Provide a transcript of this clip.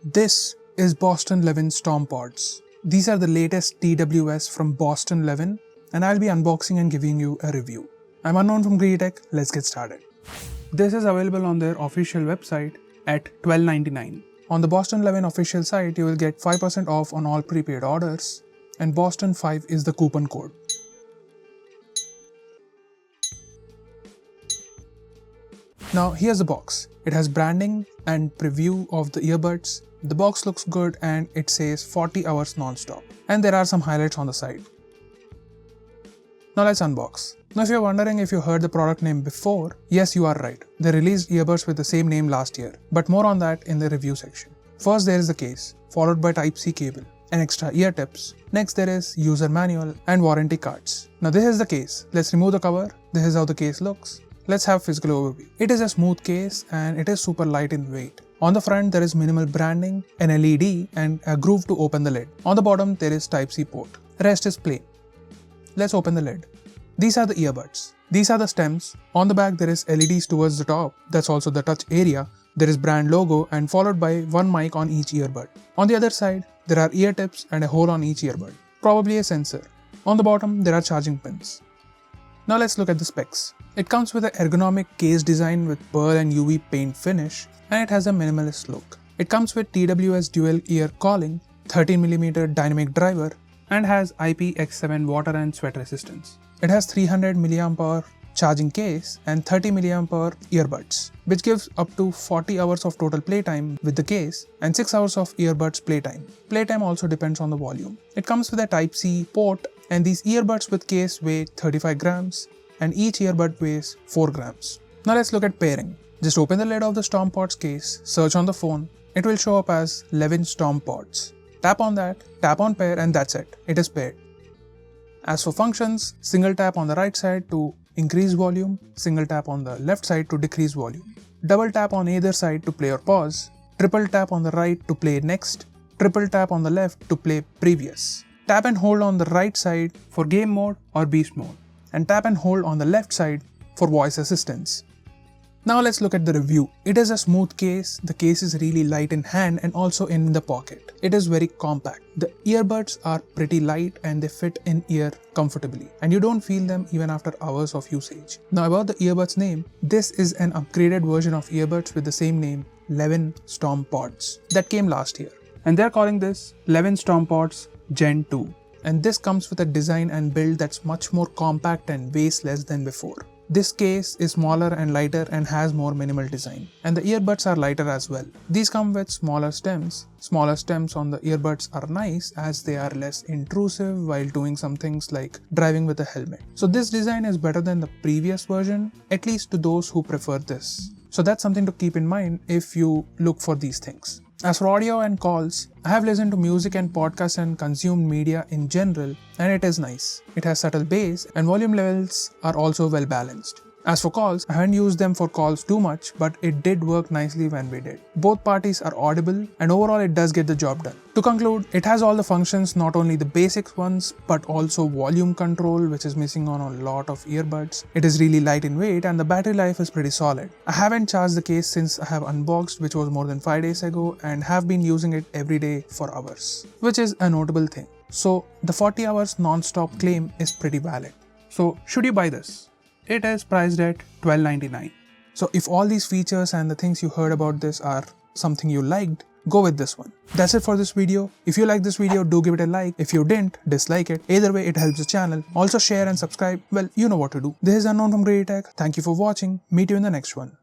This is Boston Levin Storm Pods. These are the latest TWS from Boston Levin, and I'll be unboxing and giving you a review. I'm Unknown from GreedyTech. Let's get started. This is available on their official website at $12.99. On the Boston Levin official site, you will get 5% off on all prepaid orders, and Boston5 is the coupon code. Now here's the box. It has branding and preview of the earbuds. The box looks good and it says 40 hours non-stop. And there are some highlights on the side. Now let's unbox. Now if you're wondering if you heard the product name before, yes, you are right. They released earbuds with the same name last year, but more on that in the review section. First there is the case, followed by Type-C cable and extra ear tips. Next there is user manual and warranty cards. Now this is the case. Let's remove the cover. This is how the case looks. Let's have physical overview. It is a smooth case and it is super light in weight. On the front there is minimal branding, an LED and a groove to open the lid. On the bottom there is Type-C port. Rest is plain. Let's open the lid. These are the earbuds. These are the stems. On the back there is LEDs towards the top. That's also the touch area. There is brand logo and followed by one mic on each earbud. On the other side there are ear tips and a hole on each earbud. Probably a sensor. On the bottom there are charging pins. Now let's look at the specs. It comes with an ergonomic case design with pearl and UV paint finish, and it has a minimalist look. It comes with TWS dual ear calling, 13mm dynamic driver, and has IPX5 water and sweat resistance. It has 300 mAh charging case and 30 mAh earbuds, which gives up to 40 hours of total playtime with the case and 6 hours of earbuds playtime. Playtime also depends on the volume. It comes with a Type-C port, and these earbuds with case weigh 35 grams and each earbud weighs 4 grams. Now let's look at pairing. Just open the lid of the Storm Pods case, search on the phone, it will show up as Levin Storm Pods. Tap on that, tap on pair, and that's it. It is paired. As for functions, single tap on the right side to increase volume, single tap on the left side to decrease volume. Double tap on either side to play or pause, triple tap on the right to play next, triple tap on the left to play previous. Tap and hold on the right side for game mode or beast mode, and tap and hold on the left side for voice assistance. Now let's look at the review. It is a smooth case, the case is really light in hand and also in the pocket. It is very compact. The earbuds are pretty light and they fit in ear comfortably, and you don't feel them even after hours of usage. Now about the earbuds name, this is an upgraded version of earbuds with the same name, Levin Storm Pods, that came last year. And they're calling this Levin Storm Pods Gen 2. And this comes with a design and build that's much more compact and weighs less than before. This case is smaller and lighter and has more minimal design. And the earbuds are lighter as well. These come with smaller stems. Smaller stems on the earbuds are nice as they are less intrusive while doing some things like driving with a helmet. So this design is better than the previous version, at least to those who prefer this. So that's something to keep in mind if you look for these things. As for audio and calls, I have listened to music and podcasts and consumed media in general, and it is nice. It has subtle bass and volume levels are also well balanced. As for calls, I haven't used them for calls too much, but it did work nicely when we did. Both parties are audible and overall it does get the job done. To conclude, it has all the functions, not only the basic ones, but also volume control, which is missing on a lot of earbuds. It is really light in weight and the battery life is pretty solid. I haven't charged the case since I have unboxed, which was more than 5 days ago, and have been using it every day for hours, which is a notable thing. So the 40 hours non-stop claim is pretty valid. So should you buy this? It is priced at $12.99. So if all these features and the things you heard about this are something you liked, go with this one. That's it for this video. If you like this video, do give it a like. If you didn't, dislike it. Either way, it helps the channel. Also share and subscribe. Well, you know what to do. This is Unknown from GreedyTech. Thank you for watching. Meet you in the next one.